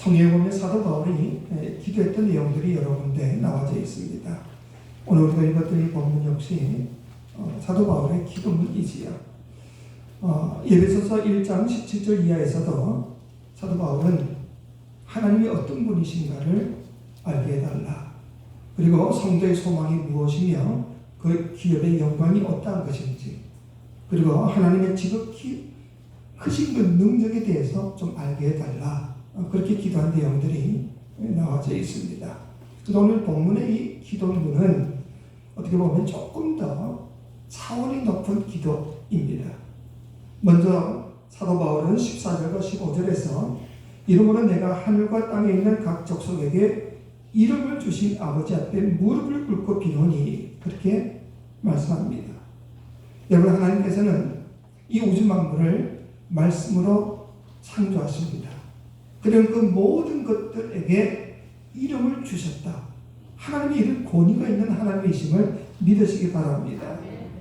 성경에 보면 사도 바울이 기도했던 내용들이 여러 군데 나와져 있습니다. 오늘 우리가 읽었던 이 본문 역시 사도 바울의 기도문이지요. 에베소서 1장 17절 이하에서도 사도 바울은 하나님이 어떤 분이신가를 알게 해달라. 그리고 성도의 소망이 무엇이며 그 기업의 영광이 어떠한 것인지, 그리고 하나님의 지극히 크신 그 능력에 대해서 좀 알게 해달라. 그렇게 기도한 내용들이 나와져 있습니다. 오늘 본문의 이 기도문은 어떻게 보면 조금 더 차원이 높은 기도입니다. 먼저 사도 바울은 14절과 15절에서 이러므로 내가 하늘과 땅에 있는 각 족속에게 이름을 주신 아버지 앞에 무릎을 꿇고 비노니, 그렇게 말씀합니다. 여러분, 하나님께서는 이 우주 만물을 말씀으로 창조하십니다. 그리고 그 모든 것들에게 이름을 주셨다. 하나님이 이런 권위가 있는 하나님이심을 믿으시기 바랍니다.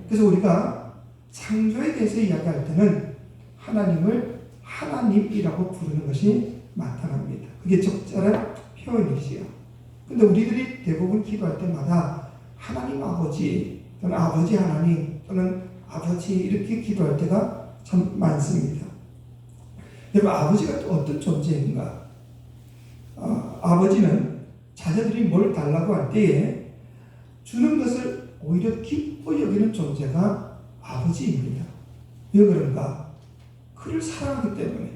그래서 우리가 창조에 대해서 이야기할 때는 하나님을 하나님이라고 부르는 것이 나타납니다. 그게 적절한 표현이지요. 근데 우리들이 대부분 기도할 때마다 하나님 아버지 또는 아버지 하나님 또는 아버지 이렇게 기도할 때가 참 많습니다. 여러분, 아버지가 또 어떤 존재인가? 아버지는 자녀들이 뭘 달라고 할 때에 주는 것을 오히려 기뻐 여기는 존재가 아버지입니다. 왜 그런가? 그를 사랑하기 때문에,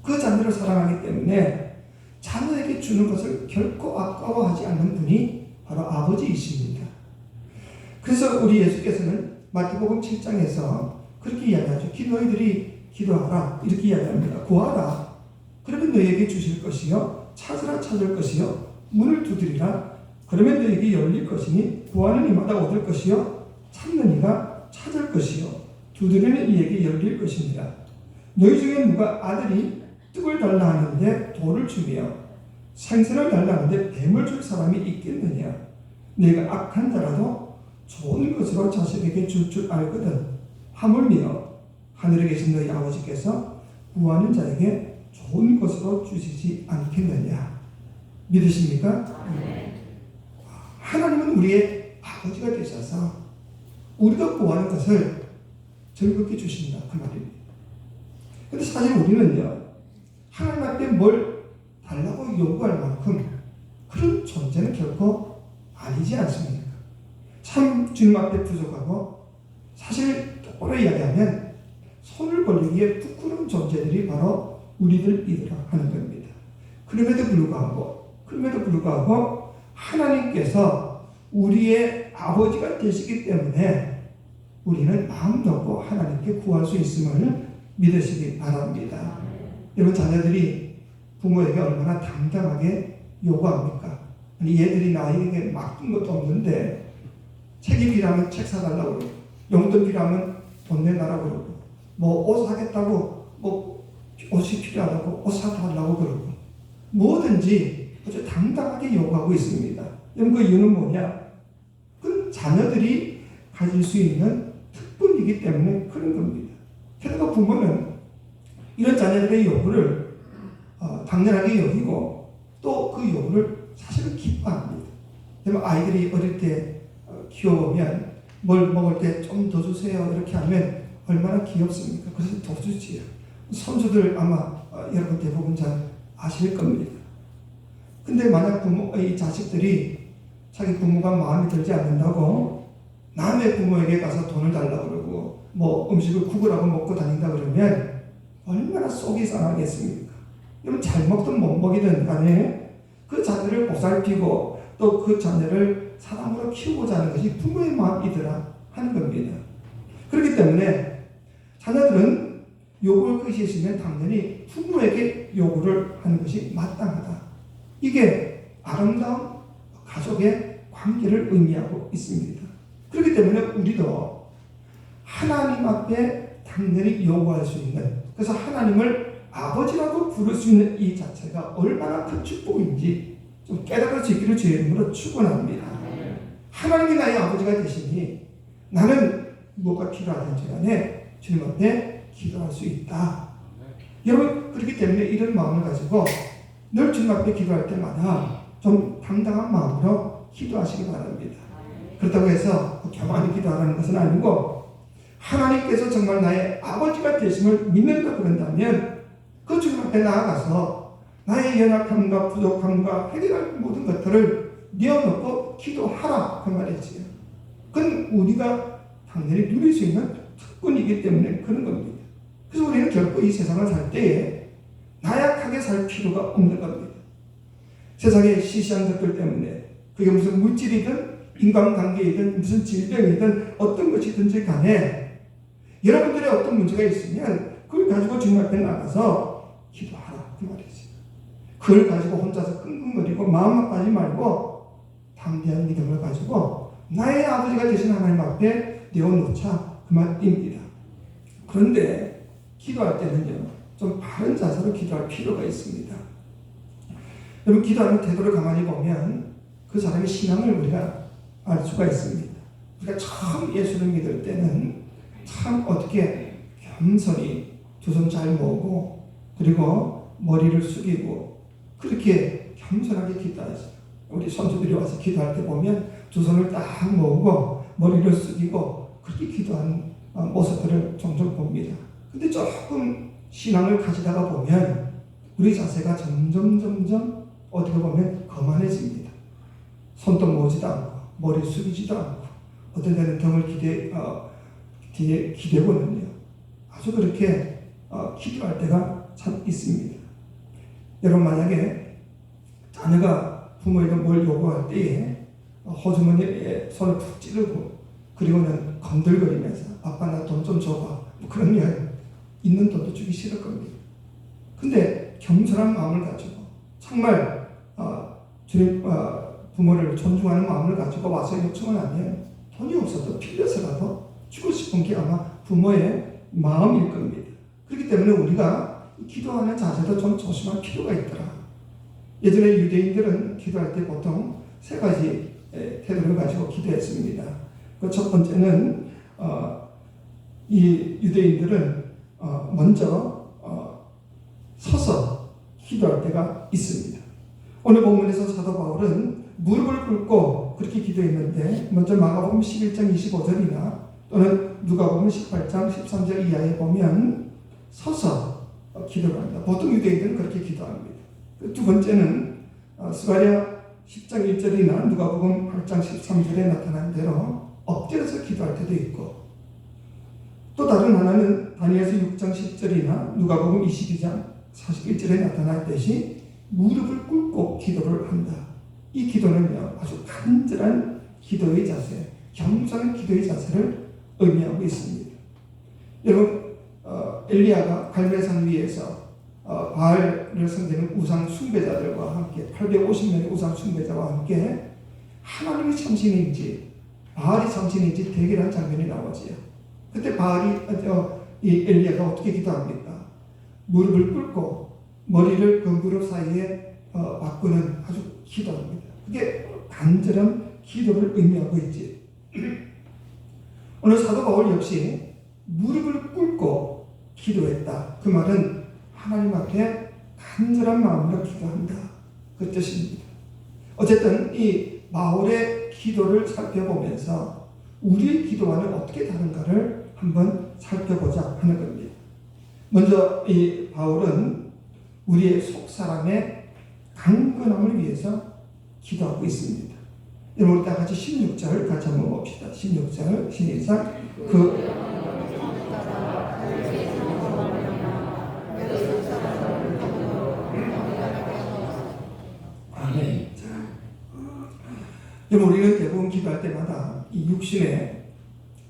그 자녀를 사랑하기 때문에 자녀에게 주는 것을 결코 아까워하지 않는 분이 바로 아버지이십니다. 그래서 우리 예수께서는 마태복음 7장에서 그렇게 이야기하죠. 너희들이 기도하라, 이렇게 이야기합니다. 구하라, 그러면 너희에게 주실 것이요, 찾으라, 찾을 것이요, 문을 두드리라, 그러면 너희에게 열릴 것이니, 구하는 이마다 얻을 것이요, 찾는 이가 찾을 것이요, 두드리는 이에게 열릴 것입니다. 너희 중에 누가 아들이 떡을 달라 하는데 돌을 주며 생선을 달라 하는데 뱀을 줄 사람이 있겠느냐? 내가 악한 자라도 좋은 것으로 자식에게 줄 줄 알거든. 하물며 하늘에 계신 너희 아버지께서 구하는 자에게 좋은 것으로 주시지 않겠느냐? 믿으십니까? 하나님은 우리의 아버지가 되셔서 우리가 구하는 것을 즐겁게 주신다, 그 말입니다. 근데 사실 우리는요, 하나님 앞에 뭘 달라고 요구할 만큼 그런 존재는 결코 아니지 않습니까? 참 주님 앞에 부족하고, 사실 똑바로 이야기하면 손을 벌리기에 부끄러운 존재들이 바로 우리들이더라 하는 겁니다. 그럼에도 불구하고 하나님께서 우리의 아버지가 되시기 때문에 우리는 마음 놓고 하나님께 구할 수 있음을 믿으시기 바랍니다. 여러분, 자녀들이 부모에게 얼마나 당당하게 요구합니까? 아니, 얘들이 나에게 맡긴 것도 없는데 책이 필요하면 책 사달라고 그러고, 용돈 필요하면 돈 내놔라고 그러고, 뭐 옷 사겠다고, 뭐 옷이 필요하다고 옷 사달라고 그러고, 뭐든지 아주 당당하게 요구하고 있습니다. 여러분, 그 이유는 뭐냐? 그 자녀들이 가질 수 있는 특권이기 때문에 그런 겁니다. 게다가 부모는 이런 자녀들의 요구를 당연하게 여기고 또 그 요구를 사실은 기뻐합니다. 아이들이 어릴 때 키워보면 뭘 먹을 때 좀 더 주세요 이렇게 하면 얼마나 귀엽습니까? 그래서 더 주지요. 선수들 아마 여러분 대부분 잘 아실 겁니다. 근데 만약 부모의 자식들이 자기 부모가 마음에 들지 않는다고 남의 부모에게 가서 돈을 달라고 그러고 뭐 음식을 구걸하고 먹고 다닌다 그러면 얼마나 속이 상하겠습니까? 여러분, 잘 먹든 못 먹이든 간에 그 자녀를 보살피고 또 그 자녀를 사랑으로 키우고자 하는 것이 부모의 마음이더라 하는 겁니다. 그렇기 때문에 자녀들은 요구를 끄시면 당연히 부모에게 요구를 하는 것이 마땅하다. 이게 아름다운 가족의 관계를 의미하고 있습니다. 그렇기 때문에 우리도 하나님 앞에 당연히 요구할 수 있는, 그래서 하나님을 아버지라고 부를 수 있는 이 자체가 얼마나 큰 축복인지 좀 깨달을 수 있기를 주의 이름으로 축원합니다. 하나님이 나의 아버지가 되시니 나는 뭐가 필요하든지 간에 주님 앞에 기도할 수 있다. 여러분, 그렇기 때문에 이런 마음을 가지고 늘 주님 앞에 기도할 때마다 좀 당당한 마음으로 기도하시기 바랍니다. 그렇다고 해서 교만히 기도하라는 것은 아니고, 하나님께서 정말 나의 아버지가 되심을 믿는다 그런다면 그 주님 앞에 나아가서 나의 연약함과 부족함과 해결할 모든 것들을 내어놓고 기도하라 그 말이지요. 그건 우리가 당연히 누릴 수 있는 특권이기 때문에 그런 겁니다. 그래서 우리는 결코 이 세상을 살 때에 나약하게 살 필요가 없는 겁니다. 세상의 시시한 것들 때문에 그게 무슨 물질이든 인간관계이든 무슨 질병이든 어떤 것이든지 간에 여러분들의 어떤 문제가 있으면 그걸 가지고 주님 앞에 나가서 기도하라 그 말이지. 그걸 가지고 혼자서 끙끙거리고 마음 아파하지 말고 담대한 믿음을 가지고 나의 아버지가 되신 하나님 앞에 내어놓자 그 말입니다. 그런데 기도할 때는요, 좀 바른 자세로 기도할 필요가 있습니다. 여러분, 기도하는 태도를 가만히 보면 그 사람의 신앙을 우리가 알 수가 있습니다. 우리가 처음 예수를 믿을 때는 참 어떻게 겸손히 두 손 잘 모으고 그리고 머리를 숙이고 그렇게 겸손하게 기도하죠. 우리 선수들이 와서 기도할 때 보면 두 손을 딱 모으고 머리를 숙이고 그렇게 기도하는 모습들을 종종 봅니다. 근데 조금 신앙을 가지다가 보면 우리 자세가 점점 어떻게 보면 거만해집니다. 손도 모으지도 않고 머리 숙이지도 않고 어떤 때는 등을 뒤에 기대고는요. 아주 그렇게 기도할 때가 참 있습니다. 여러분, 만약에 자녀가 부모에게 뭘 요구할 때에 호주머니에 손을 푹 찌르고 그리고는 건들거리면서 아빠 나 돈 좀 줘봐 그러면 있는 돈도 주기 싫을 겁니다. 근데 겸손한 마음을 가지고 정말 주님 부모를 존중하는 마음을 가지고 와서 요청을 하면 돈이 없어도 빌려서라도 주고 싶은 게 아마 부모의 마음일 겁니다. 그렇기 때문에 우리가 기도하는 자세도 좀 조심할 필요가 있더라. 예전에 유대인들은 기도할 때 보통 세 가지 태도를 가지고 기도했습니다. 그 첫 번째는 이 유대인들은 먼저 서서 기도할 때가 있습니다. 오늘 본문에서 사도 바울은 무릎을 꿇고 그렇게 기도했는데 먼저 마가복음 11장 25절이나 또는 누가복음 18장 13절 이하에 보면 서서 기도를 합니다. 보통 유대인들은 그렇게 기도합니다. 두 번째는 스가랴 10장 1절이나 누가복음 8장 13절에 나타난 대로 엎드려서 기도할 때도 있고, 또 다른 하나는 다니엘서 6장 10절이나 누가복음 22장 41절에 나타났듯이 무릎을 꿇고 기도를 한다. 이 기도는요, 아주 간절한 기도의 자세, 겸손한 기도의 자세를 의미하고 있습니다. 여러분, 엘리야가 갈멜산 위에서 바알을 상대하는 우상 숭배자들과 함께 850명의 우상 숭배자와 함께 하나님이 참신인지 바알이 참신인지 대결한 장면이 나오지요. 그때 이 엘리야가 어떻게 기도합니까? 무릎을 꿇고 머리를 그 무릎 사이에 바꾸는 아주 기도합니다. 그게 간절한 기도를 의미하고 있지. 오늘 사도 바울 역시 무릎을 꿇고 기도했다. 그 말은 하나님 앞에 간절한 마음으로 기도한다. 그 뜻입니다. 어쨌든 이 바울의 기도를 살펴보면서 우리의 기도와는 어떻게 다른가를 한번 살펴보자 하는 겁니다. 먼저 이 바울은 우리의 속사람의 강건함을 위해서 기도하고 있습니다. 여러분, 다 같이 16절 같이 한번 봅시다. 16절 시작. 아멘. 여러분, 우리는 대부분 기도할 때마다 이 육신의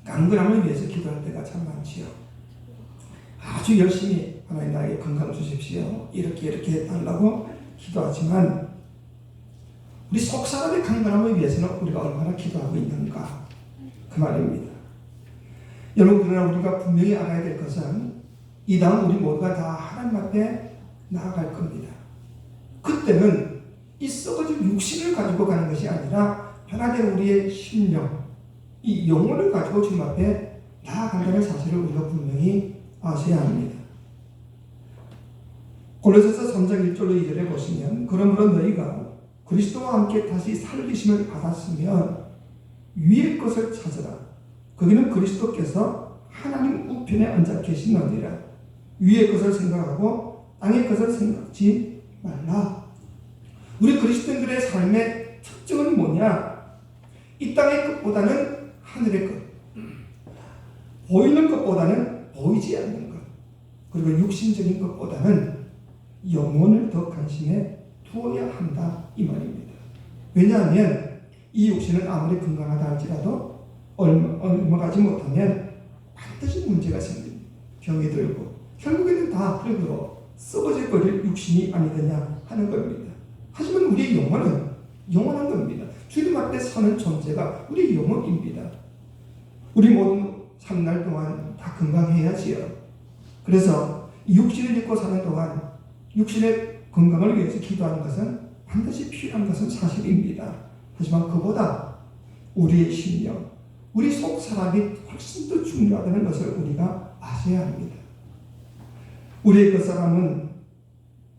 강건함을 위해서 기도할 때가 참 많지요. 아주 열심히 하나님 나에게 건강 주십시오, 이렇게 해달라고 기도하지만 우리 속사람의 강건함을 위해서는 우리가 얼마나 기도하고 있는가 그 말입니다. 여러분, 그러나 우리가 분명히 알아야 될 것은 이 다음 우리 모두가 다 하나님 앞에 나아갈 겁니다. 그때는 이 썩어진 육신을 가지고 가는 것이 아니라 변화된 우리의 심령, 이 영혼을 가지고 주님 앞에 나아간다는 사실을 우리가 분명히 아셔야 합니다. 골로새서 3장 1절로 2절에 보시면 그러므로 너희가 그리스도와 함께 다시 살리심을 받았으면 위의 것을 찾으라. 거기는 그리스도께서 하나님 우편에 앉아 계시느니라. 위의 것을 생각하고 땅의 것을 생각지 말라. 우리 그리스도인들의 삶의 특징은 뭐냐? 이 땅의 것보다는 하늘의 것, 보이는 것보다는 보이지 않는 것, 그리고 육신적인 것보다는 영혼을 더 관심에 두어야 한다 이 말입니다. 왜냐하면 이 육신은 아무리 건강하다 할지라도 얼마 가지 못하면 반드시 문제가 생깁니다. 병이 들고 결국에는 다 흙으로 썩어질 버릴 육신이 아니더냐 하는 겁니다. 하지만 우리의 영혼은 영원한 겁니다. 주님 앞에 서는 존재가 우리 영혼입니다. 우리 모두 3날 동안 다 건강해야지요. 그래서 육신을 입고 사는 동안 육신의 건강을 위해서 기도하는 것은 반드시 필요한 것은 사실입니다. 하지만 그보다 우리의 심령, 우리 속 사람이 훨씬 더 중요하다는 것을 우리가 아셔야 합니다. 우리의 그 사람은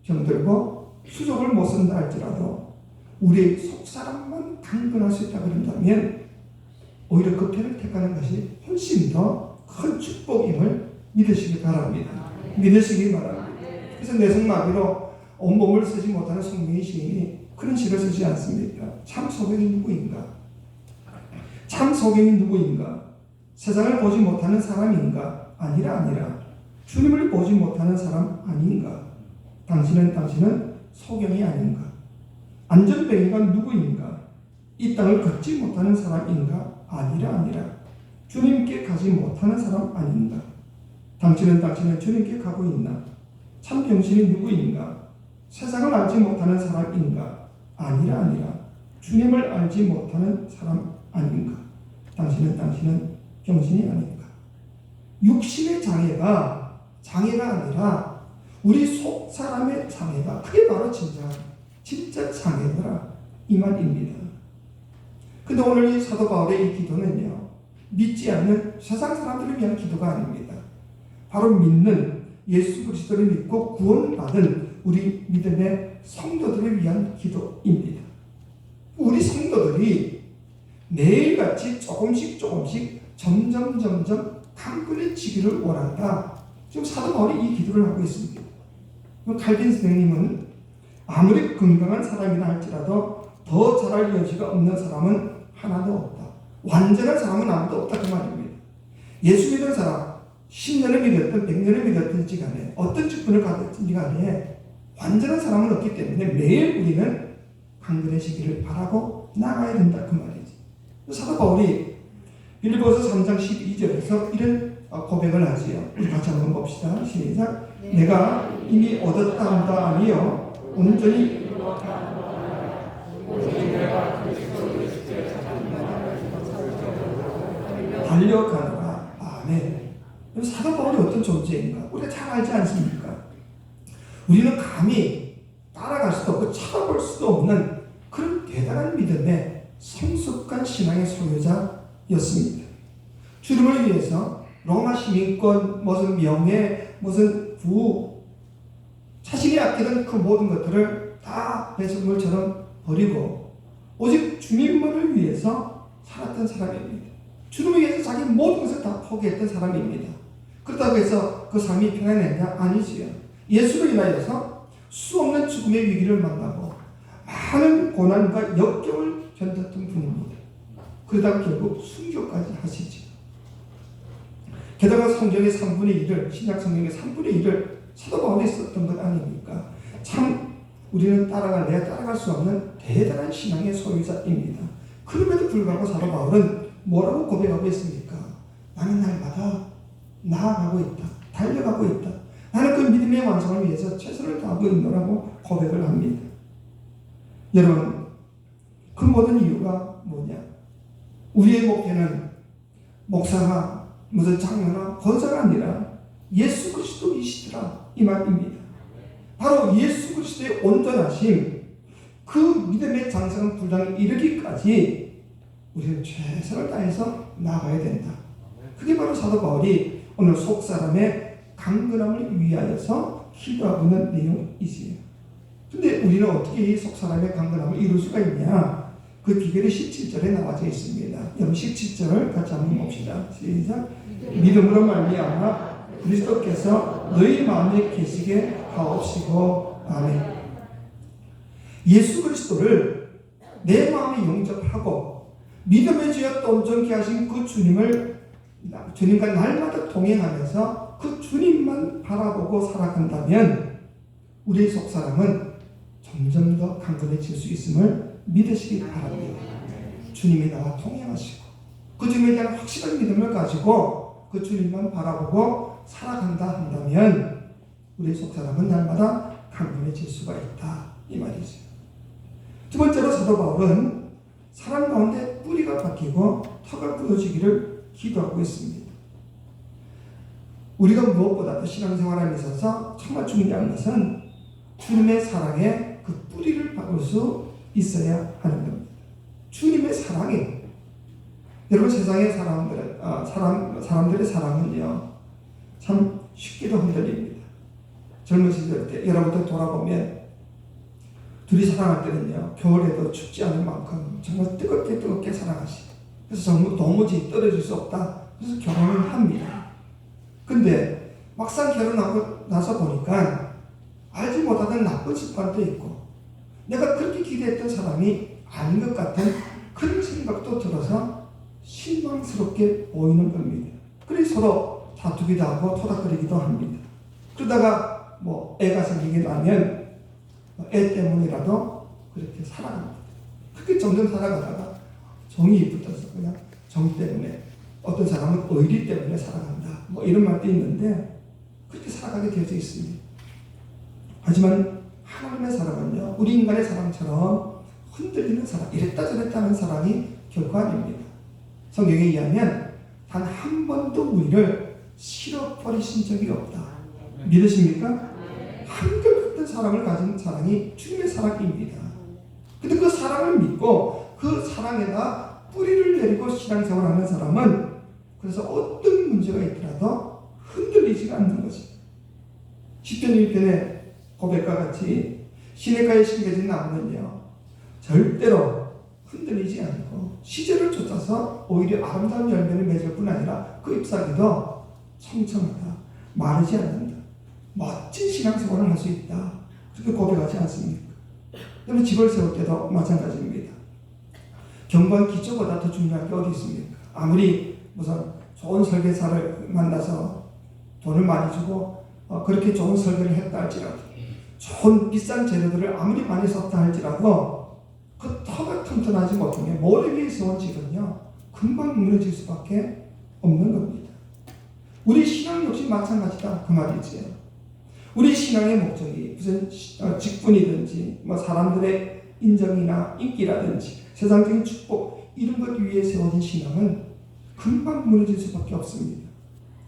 병들고 수족을 못 쓴다 할지라도 우리의 속 사람만 강건할 수 있다 그런다면 오히려 그 편을 택하는 것이 훨씬 더 큰 축복임을 믿으시기 바랍니다. 믿으시기 바랍니다. 그래서 내성마비로 온몸을 쓰지 못하는 송명희 시인이 그런 시를 쓰지 않습니까? 참 소경이 누구인가? 참 소경이 누구인가? 세상을 보지 못하는 사람인가? 아니라 주님을 보지 못하는 사람 아닌가? 당신은 소경이 아닌가? 안전뱅이가 누구인가? 이 땅을 걷지 못하는 사람인가? 아니라 주님께 가지 못하는 사람 아닌가? 당신은 주님께 가고 있나? 참 병신이 누구인가? 세상을 알지 못하는 사람인가? 아니라 주님을 알지 못하는 사람 아닌가? 당신은 병신이 아닌가? 육신의 장애가 아니라 우리 속 사람의 장애가 그게 바로 진짜 장애더라 이 말입니다. 근데 오늘 이 사도 바울의 이 기도는요, 믿지 않는 세상 사람들을 위한 기도가 아닙니다. 바로 믿는 예수 그리스도를 믿고 구원받은 우리 믿음의 성도들을 위한 기도입니다. 우리 성도들이 매일같이 조금씩 점점 강건해지기를 원한다. 지금 사도 바울이 이 기도를 하고 있습니다. 칼빈 선생님은 아무리 건강한 사람이라 할지라도 더 잘할 여지가 없는 사람은 하나도 없다. 완전한 사람은 아무도 없다 그 말입니다. 예수 믿은 사람 10년을 믿었든 100년을 믿었든지 간에 어떤 직분을 가졌든지 간에 완전한 사람은 없기 때문에 매일 우리는 강건해지기를 바라고 나가야 된다 그 말이지. 사도 바울이 빌립보서 3장 12절에서 이런 고백을 하지요. 우리 같이 한번 봅시다. 시작. 내가 이미 얻었다 한다 아니요 온전히 달려가노라. 아멘. 사도 바울이 어떤 존재인가 우리가 잘 알지 않습니까? 우리는 감히 따라갈 수도 없고 찾아볼 수도 없는 그런 대단한 믿음의 성숙한 신앙의 소유자였습니다. 주님을 위해서 로마 시민권, 무슨 명예, 무슨 부, 자신이 아끼던 그 모든 것들을 다 배설물처럼 버리고 오직 주님만을 위해서 살았던 사람입니다. 주님을 위해서 자기 모든 것을 다 포기했던 사람입니다. 그렇다고 해서 그 삶이 편안했냐? 아니지요. 예수로 인하여서 수없는 죽음의 위기를 만나고 많은 고난과 역경을 견뎠던 분입니다. 그러다가 결국 순교까지 하시죠. 게다가 성경의 3분의 1을 신약 성경의 3분의 1을 사도 바울이 썼던 것 아닙니까? 참 우리는 따라갈 수 없는 대단한 신앙의 소유자입니다. 그럼에도 불구하고 사도 바울은 뭐라고 고백하고 있습니까? 나는 날마다 나아가고 있다. 달려가고 있다. 나는 그 믿음의 완성을 위해서 최선을 다하고 있노라고 고백을 합니다. 여러분, 그 모든 이유가 뭐냐? 우리의 목표는 목사가 무슨 장로나 권사가 아니라 예수 그리스도이시더라 이 말입니다. 바로 예수 그리스도의 온전하심, 그 믿음의 장성 분량에 이르기까지 우리는 최선을 다해서 나아가야 된다. 그게 바로 사도 바울이 오늘 속사람의 강건함을 위하여서 기도하고 있는 내용이지요. 근데 우리는 어떻게 이 속사람의 강건함을 이룰 수가 있냐? 그 비결이 17절에 나와져 있습니다. 여러분 17절을 같이 한번 봅시다. 시작. 믿음으로 말미암아 그리스도께서 너희 마음에 계시게 하옵시고. 아멘. 예수 그리스도를 내 마음에 영접하고 믿음의 주여 또 온전케 하신 그 주님과 날마다 동행하면서 그 주님만 바라보고 살아간다면 우리의 속사람은 점점 더 강건해질 수 있음을 믿으시기 바랍니다. 주님이 나와 동행하시고 그 주님에 대한 확실한 믿음을 가지고 그 주님만 바라보고 살아간다 한다면 우리의 속사람은 날마다 강건해질 수가 있다 이 말이죠. 두 번째로 사도 바울은 사람 가운데 뿌리가 바뀌고 터가 부어지기를 기도하고 있습니다. 우리가 무엇보다도 신앙생활에 있어서 정말 중요한 것은 주님의 사랑에 그 뿌리를 박을 수 있어야 하는 겁니다. 주님의 사랑이 여러분 세상의 사람들의 사랑은요 참 쉽게도 흔들립니다. 젊은 시절 때 여러분들 돌아보면 둘이 사랑할 때는요 겨울에도 춥지 않을 만큼 정말 뜨겁게 사랑하시고 그래서 정말 도무지 떨어질 수 없다. 그래서 결혼을 합니다. 근데 막상 결혼하고 나서 보니까 알지 못하던 나쁜 습관도 있고 내가 그렇게 기대했던 사람이 아닌 것 같은 그런 생각도 들어서 실망스럽게 보이는 겁니다. 그래서 서로 다투기도 하고 토닥거리기도 합니다. 그러다가 뭐 애가 생기게 나면 애 때문이라도 그렇게 살아갑니다. 그렇게 점점 살아가다가 정이 붙어서 그냥 정 때문에 어떤 사람은 의리 때문에 살아간다 뭐 이런 말도 있는데 그렇게 살아가게 되어져 있습니다. 하지만 하나님의 사랑은요 우리 인간의 사랑처럼 흔들리는 사랑 이랬다 저랬다 하는 사랑이 결코 아닙니다. 성경에 의하면 단 한 번도 우리를 싫어버리신 적이 없다. 믿으십니까? 한결같은 사랑을 가진 사랑이 주님의 사랑입니다. 근데 그 사랑을 믿고 그 사랑에다 뿌리를 내리고 신앙생활하는 사람은 그래서 어떤 문제가 있더라도 흔들리지가 않는 것입니다. 시편 1편의 고백과 같이 시냇가에 심겨진 나무는요 절대로 흔들리지 않고 시절을 쫓아서 오히려 아름다운 열매를 맺을 뿐 아니라 그 잎사귀도 청청하다 마르지 않는다 멋진 신앙생활을 할 수 있다 그렇게 고백하지 않습니까? 여러분 집을 세울 때도 마찬가지입니다. 견고한 기초보다 더 중요한 게 어디 있습니까? 아무리 무슨 좋은 설계사를 만나서 돈을 많이 주고 그렇게 좋은 설계를 했다 할지라도 좋은 비싼 재료들을 아무리 많이 썼다 할지라도 그 터가 튼튼하지 못하면 모래 위에 세운 집은요 금방 무너질 수밖에 없는 겁니다. 우리 신앙 역시 마찬가지다 그 말이지요. 우리 신앙의 목적이 무슨 직분이든지 뭐 사람들의 인정이나 인기라든지 세상적인 축복 이런 것 위에 세워진 신앙은 금방 무너질 수밖에 없습니다.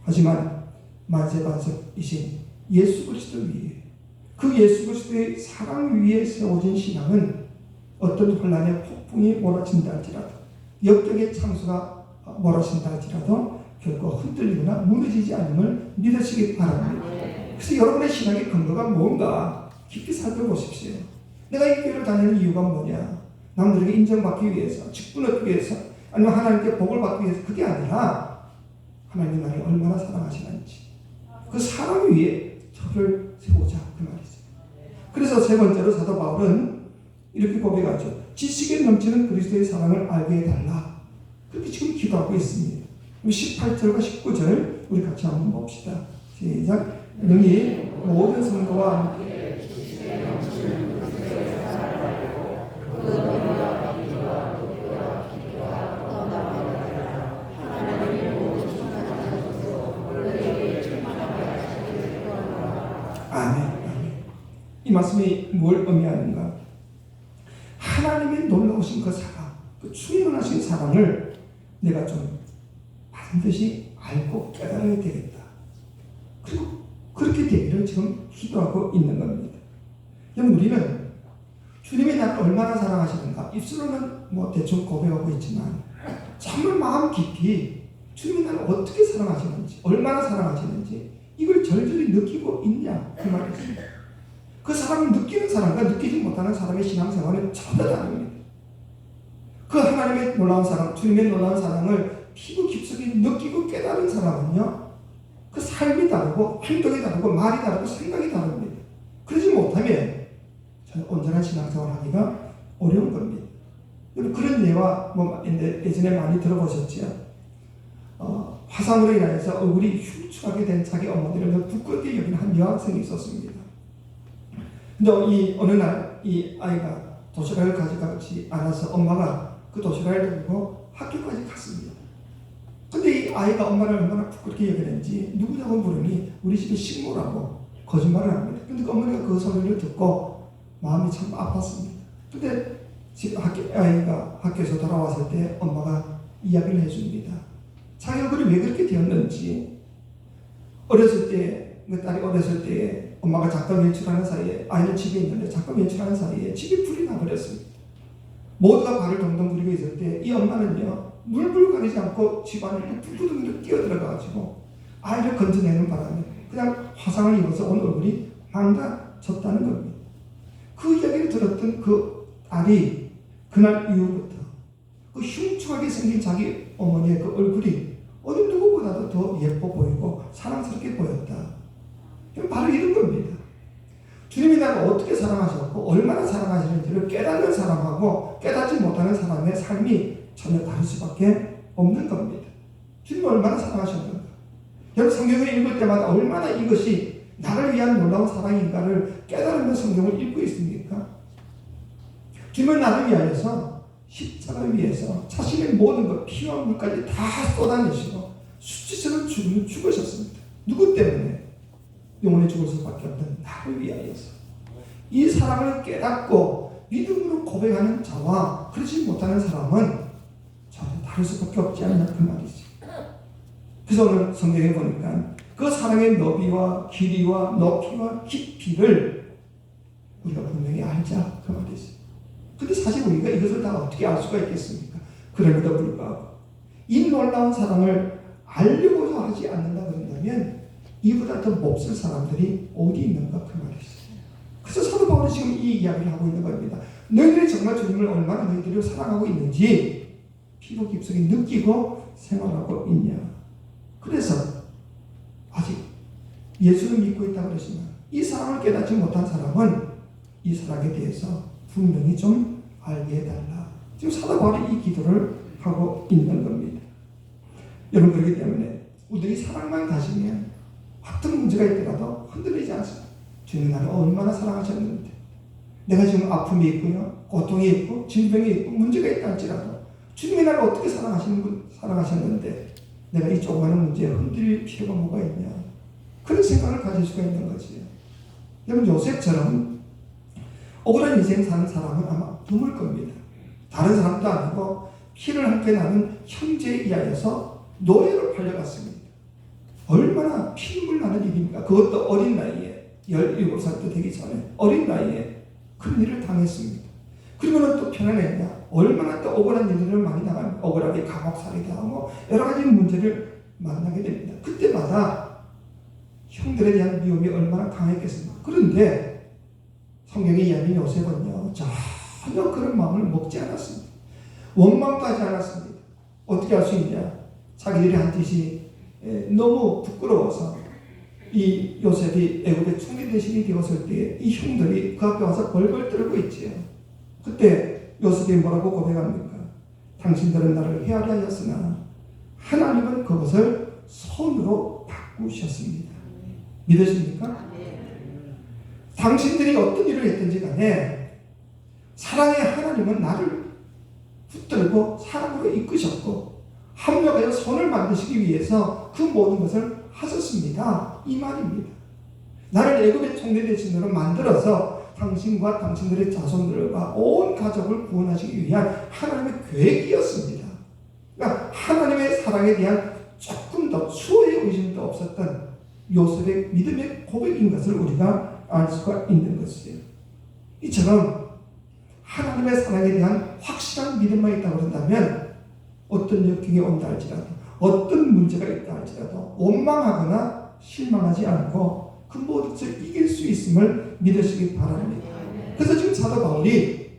하지만 만세반석이신 예수 그리스도 위에 그 예수 그리스도의 사랑 위에 세워진 신앙은 어떤 혼란의 폭풍이 몰아친다 할지라도 역적의 창수가 몰아친다 할지라도 결코 흔들리거나 무너지지 않음을 믿으시기 바랍니다. 그래서 여러분의 신앙의 근거가 뭔가 깊이 살펴보십시오. 내가 이 교회를 다니는 이유가 뭐냐? 남들에게 인정받기 위해서, 직분 얻기 위해서, 아니면 하나님께 복을 받기 위해서 그게 아니라 하나님이 나를 얼마나 사랑하시는지 그 사랑 위에 터를 세우자 그 말이죠. 그래서 세 번째로 사도 바울은 이렇게 고백하죠. 지식에 넘치는 그리스도의 사랑을 알게 해달라. 그렇게 지금 기도하고 있습니다. 18절과 19절 우리 같이 한번 봅시다. 시작. 능히 모든 성도와 함께 아멘. 이 말씀이 뭘 의미하는가? 하나님의 놀라우신 그 사랑, 그 충만하신 사랑을 내가 좀 반드시 알고 깨달아야 되겠다. 그리고 그렇게 되기를 지금 기도하고 있는 겁니다. 여러분 우리는 주님이 나를 얼마나 사랑하시는가 입술로는 뭐 대충 고백하고 있지만 정말 마음 깊이 주님이 나를 어떻게 사랑하시는지 얼마나 사랑하시는지 이걸 절절히 느끼고 있냐 그 말이었습니다. 그 사람을 느끼는 사람과 느끼지 못하는 사람의 신앙생활은 전혀 다릅니다. 그 하나님의 놀라운 사랑, 주님의 놀라운 사랑을 피부 깊숙이 느끼고 깨달은 사람은요, 그 삶이 다르고 행동이 다르고 말이 다르고 생각이 다릅니다. 그러지 못하면 저는 온전한 신앙생활을 하기가 어려운 겁니다. 여러분 그런 예와 예전에 많이 들어보셨죠? 화상으로 인해서 얼굴이 흉측하게 된 자기 어머니를 부끄럽게 여기는 한 여학생이 있었습니다. 근데 어느 날 이 아이가 도시락을 가져가지 않아서 엄마가 그 도시락을 들고 학교까지 갔습니다. 근데 이 아이가 엄마를 얼마나 부끄럽게 여기는지 누구냐고 물으니 우리 집에 식모라고 거짓말을 합니다. 근데 그 어머니가 그 소리를 듣고 마음이 참 아팠습니다. 근데 지금 아이가 학교에서 돌아왔을 때 엄마가 이야기를 해줍니다. 자기 얼굴이 왜 그렇게 되었는지, 어렸을 때, 그 딸이 어렸을 때 엄마가 잠깐 외출하는 사이에, 아이는 집에 있는데 잠깐 외출하는 사이에 집이 불이 나버렸습니다. 모두가 발을 동동 구리고 있을 때 이 엄마는요, 물불 가리지 않고 집안에 불구덩이로 뛰어들어가가지고 아이를 건져내는 바람에 그냥 화상을 입어서 온 얼굴이 망가졌다는 겁니다. 그 이야기를 들었던 그 딸이 그날 이후부터 그 흉측하게 생긴 자기 어머니의 그 얼굴이 어느 누구보다도 더 예뻐 보이고 사랑스럽게 보였다. 바로 이런 겁니다. 주님이 나를 어떻게 사랑하셨고 얼마나 사랑하시는지를 깨닫는 사람하고 깨닫지 못하는 사람의 삶이 전혀 다를 수밖에 없는 겁니다. 주님이 얼마나 사랑하셨는가. 여러분 성경을 읽을 때마다 얼마나 이것이 나를 위한 놀라운 사랑인가를 깨달으며 성경을 읽고 있습니까? 주님은 나를 위하여서 십자가를 위해서 자신의 모든 것, 피와 물까지 다 쏟아내시고 수치스러운 죽음을 죽으셨습니다. 누구 때문에? 영원히 죽을 수밖에 없는 나를 위하여서. 이 사랑을 깨닫고 믿음으로 고백하는 자와 그렇지 못하는 사람은 전혀 다를 수밖에 없지 않냐 그 말이지. 그래서 오늘 성경에 보니까 그 사랑의 너비와 길이와 높이와 깊이를 우리가 분명히 알자 그 말이지. 근데 사실 우리가 이것을 다 어떻게 알 수가 있겠습니까? 그럼에도 불구하고 이 놀라운 사랑을 알려고자 하지 않는다 그런다면 이보다 더 몹쓸 사람들이 어디 있는가 그 말이죠. 그래서 사도 바울이 지금 이 이야기를 하고 있는 겁니다. 너희들이 정말 주님을 얼마나 너희들을 사랑하고 있는지 피부 깊숙이 느끼고 생활하고 있냐. 그래서 아직 예수를 믿고 있다고 그러지만 이 사랑을 깨닫지 못한 사람은 이 사랑에 대해서 분명히 좀 알게 해달라. 지금 사도 바울이 이 기도를 하고 있는 겁니다. 여러분 그렇기 때문에 우리들이 사랑만 가지면 어떤 문제가 있더라도 흔들리지 않습니다. 주님 나를 얼마나 사랑하셨는데, 내가 지금 아픔이 있고요, 고통이 있고 질병이 있고 문제가 있다 할지라도 주님이 나를 어떻게 사랑하셨는데 내가 이 조그마한 문제에 흔들릴 필요가 뭐가 있냐, 그런 생각을 가질 수가 있는 거지. 여러분 요셉처럼 억울한 인생 사는 사람은 아마 드물 겁니다. 다른 사람도 아니고 피를 함께 나는 형제에 의하여서 노예로 팔려갔습니다. 얼마나 피눈물 나는 일입니까? 그것도 어린 나이에 17살도 되기 전에 어린 나이에 그런 일을 당했습니다. 그리고는 또 편안했냐? 얼마나 또 억울한 일들을 많이 당합니다. 억울하게 감옥살이 당하고 여러 가지 문제를 만나게 됩니다. 그때마다 형들에 대한 미움이 얼마나 강했겠습니까? 그런데 성경의 이야기 요셉은요 전혀 그런 마음을 먹지 않았습니다. 원망도 하지 않았습니다. 어떻게 할 수 있냐? 자기들이 한 짓이 너무 부끄러워서 이 요셉이 애굽의 총리 대신이 되었을 때 이 형들이 그 앞에 와서 벌벌 떨고 있지요. 그때 요셉이 뭐라고 고백합니까? 당신들은 나를 헤아려 하였으나 하나님은 그것을 손으로 바꾸셨습니다. 믿으십니까? 당신들이 어떤 일을 했든지 간에 사랑의 하나님은 나를 붙들고 사랑으로 이끄셨고 합력하여 손을 만드시기 위해서 그 모든 것을 하셨습니다. 이 말입니다. 나를 애굽의 총리 대신으로 만들어서 당신과 당신들의 자손들과 온 가족을 구원하시기 위한 하나님의 계획이었습니다. 그러니까 하나님의 사랑에 대한 조금 더 수호의 의심도 없었던 요셉의 믿음의 고백인 것을 우리가 알 수가 있는 것이에요. 이처럼 하나님의 사랑에 대한 확실한 믿음만 있다고 한다면 어떤 역경이 온다 할지라도 어떤 문제가 있다 할지라도 원망하거나 실망하지 않고 그 모든 것을 이길 수 있음을 믿으시기 바랍니다. 그래서 지금 사도 바울이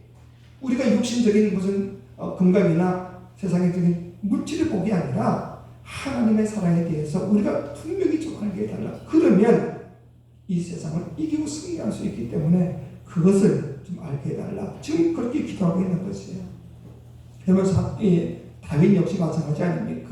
우리가 육신적인 무슨 건강이나 세상적인 물질을 보기 아니라 하나님의 사랑에 대해서 우리가 분명히 좀 알게 해달라. 그러면 이 세상을 이기고 승리할 수 있기 때문에 그것을 좀 알게 해달라. 지금 그렇게 기도하고 있는 것이에요. 여러분, 다윗 역시 마찬가지 아닙니까?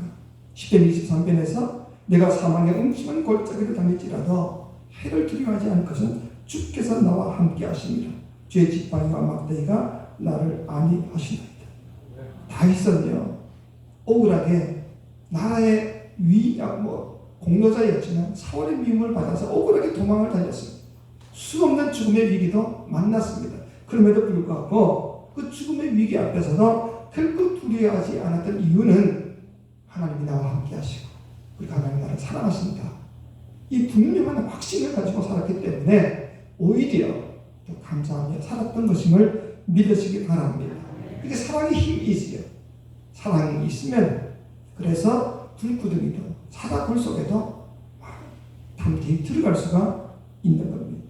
10편 23편에서 내가 사망의 음침한 골짜기를 다닐지라도 해를 두려워하지 않을 것은 주께서 나와 함께 하십니다. 주의 지팡이와 막대기가 나를 안위하시나이다. 다윗은요, 억울하게 나라의 공로자였지만 사울의 미움을 받아서 억울하게 도망을 다녔습니다. 수없는 죽음의 위기도 만났습니다. 그럼에도 불구하고 그 죽음의 위기 앞에서도 결코 두려워하지 않았던 이유는 하나님이 나와 함께 하시고 그리고 하나님이 나를 사랑하신다. 이 분명한 확신을 가지고 살았기 때문에 오히려 더 감사하며 살았던 것임을 믿으시기 바랍니다. 이게 사랑의 힘이지요. 사랑이 있으면 그래서 불구덩이도 사다굴 속에도 담대히 들어갈 수가 있는 겁니다.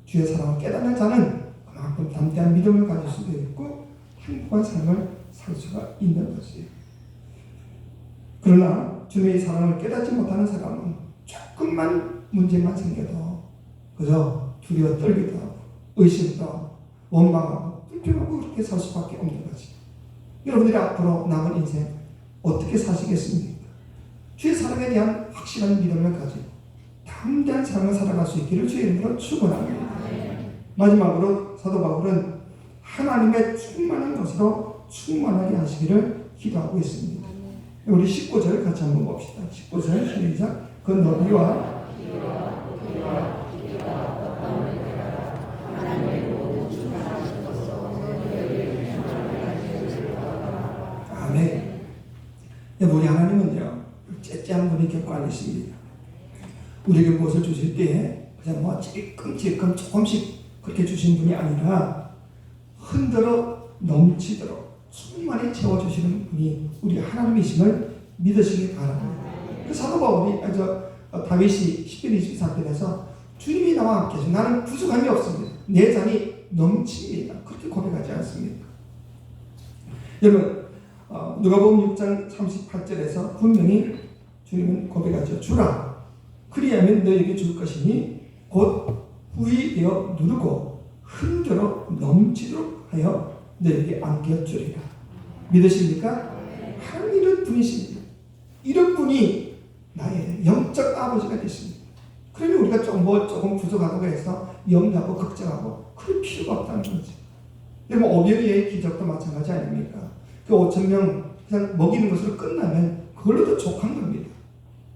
주의 사랑을 깨닫는 자는 그만큼 담대한 믿음을 가질 수도 있고 행복한 삶을 살 수가 있는 것이에요. 그러나 주님의 사랑을 깨닫지 못하는 사람은 조금만 문제만 생겨도 그저 두려워 떨기도 하고 의심도 하고 원망하고 불평하고 그렇게 살 수밖에 없는 거지. 여러분들이 앞으로 남은 인생 어떻게 사시겠습니까? 주의 사랑에 대한 확실한 믿음을 가지고 담대한 삶을 살아갈 수 있기를 주의 이름으로 축원합니다. 마지막으로 사도 바울은 하나님의 충만한 것으로 충만하게 하시기를 기도하고 있습니다. 우리 19절 같이 한번 봅시다. 19절 시작. 그 너비와 아멘. 우리 하나님은요, 째째한 분이 결코 아니십니다. 우리에게 무엇을 주실 때에 그냥 찔끔찔끔 조금씩 그렇게 주신 분이 아니라 흔들어 넘치도록 충만히 채워주시는 분이 우리 하나님이심을 믿으시기 바랍니다. 그 사도 바울이 다윗이 10편 24편에서 주님이 나와 함께 하시고 나는 부족함이 없습니다. 내 잔이 넘칩니다. 그렇게 고백하지 않습니까? 여러분, 누가복음 6장 38절에서 분명히 주님은 고백하죠. 주라 그리하면 너에게 줄 것이니 곧 후히 되어 누르고 흔들어 넘치도록 하여 너에게 안겨주리라. 믿으십니까? 하나님 이런 분이십니다. 이런 분이 나의 영적 아버지가 되십니다. 그러면 우리가 조금 부족하다고 해서 염려하고 걱정하고 그럴 필요가 없다는 거죠. 여러분, 오병이어의 기적도 마찬가지 아닙니까? 그 5,000명 그냥 먹이는 것으로 끝나면 그걸로도 족한 겁니다.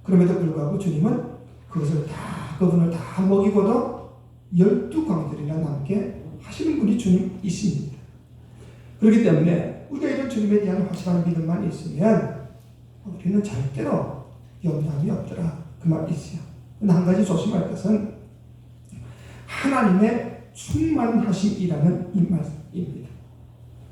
그럼에도 불구하고 주님은 그분을 다 먹이고도 12광들이나 남게 하시는 분이 주님이십니다. 그렇기 때문에 우리가 이런 주님에 대한 확실한 믿음만 있으면 우리는 절대로 염려함이 없더라 그 말이지요. 근데 한 가지 조심할 것은 하나님의 충만하심이라는 이 말씀입니다.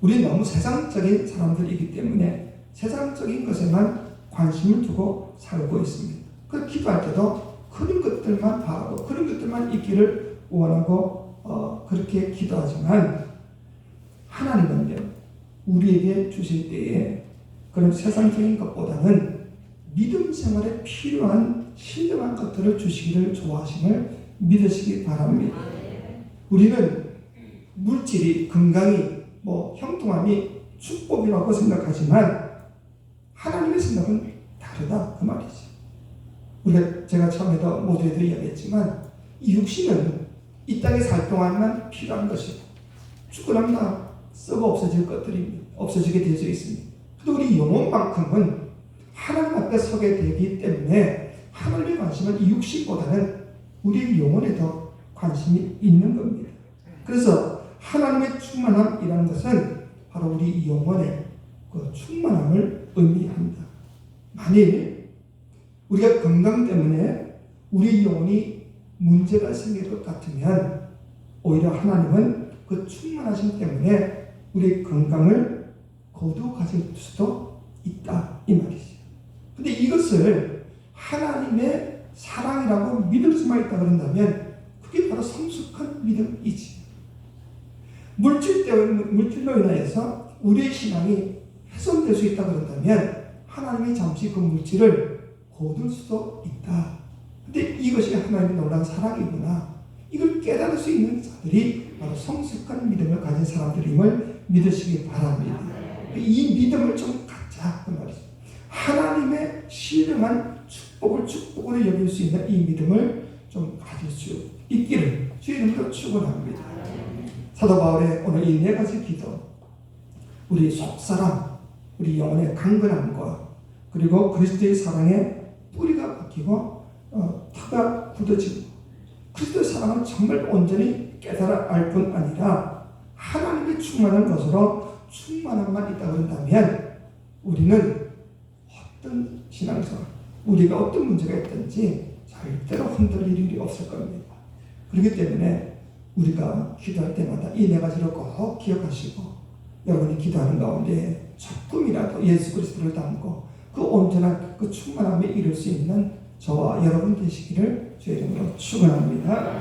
우리는 너무 세상적인 사람들이기 때문에 세상적인 것에만 관심을 두고 살고 있습니다. 그 기도할 때도 그런 것들만 바라고 그런 것들만 있기를 원하고 그렇게 기도하지만 하나님은요, 우리에게 주실 때에 그런 세상적인 것보다는 믿음 생활에 필요한 신령한 것들을 주시기를 좋아하심을 믿으시기 바랍니다. 우리는 물질이, 건강이, 형통함이 축복이라고 생각하지만 하나님의 생각은 다르다 그 말이죠. 제가 처음에도 모두에도 이야기했지만 이 육신은 이 땅에 살 동안만 필요한 것이고 죽고 나면 다 썩어 없어질 것들이 없어지게 되어 있습니다. 그런데 우리 영혼만큼은 하나님 앞에 서게 되기 때문에 하나님의 관심은 이 육신보다는 우리의 영혼에 더 관심이 있는 겁니다. 그래서 하나님의 충만함이라는 것은 바로 우리 영혼의 그 충만함을 의미합니다. 만일 우리가 건강 때문에 우리 영혼이 문제가 생길 것 같으면 오히려 하나님은 그 충만하심 때문에 우리의 건강을 거두어 가질 수도 있다 이 말이죠. 근데 이것을 하나님의 사랑이라고 믿을 수만 있다 그런다면 그게 바로 성숙한 믿음이지. 물질로 인하여서 우리의 신앙이 훼손될 수 있다 그런다면 하나님이 잠시 그 물질을 거둘 수도 있다. 근데 이것이 하나님의 놀라운 사랑이구나. 이걸 깨달을 수 있는 자들이 바로 성숙한 믿음을 가진 사람들임을 믿으시기 바랍니다. 이 믿음을 좀 갖자 그 말이죠. 하나님의 신령한 축복으로 여길 수 있는 이 믿음을 좀 가질 수 있기를 주의 이름으로 축원합니다. 사도 바울의 오늘 이 네 가지 기도, 우리 속사람, 우리 영혼의 강건함과 그리고 그리스도의 사랑에 뿌리가 박히고 터가 굳어지고 그리스도의 사랑을 정말 온전히 깨달아 알 뿐 아니라 하나님의 충만한 것으로 충만함만 있다 그런다면 우리는 어떤 신앙생활, 우리가 어떤 문제가 있든지 절대로 흔들릴 일이 없을 겁니다. 그렇기 때문에 우리가 기도할 때마다 이 네 가지를 꼭 기억하시고 여러분이 기도하는 가운데 조금이라도 예수 그리스도를 담고 그 온전한 그 충만함에 이룰 수 있는 저와 여러분 되시기를 주의 이름으로 축원합니다.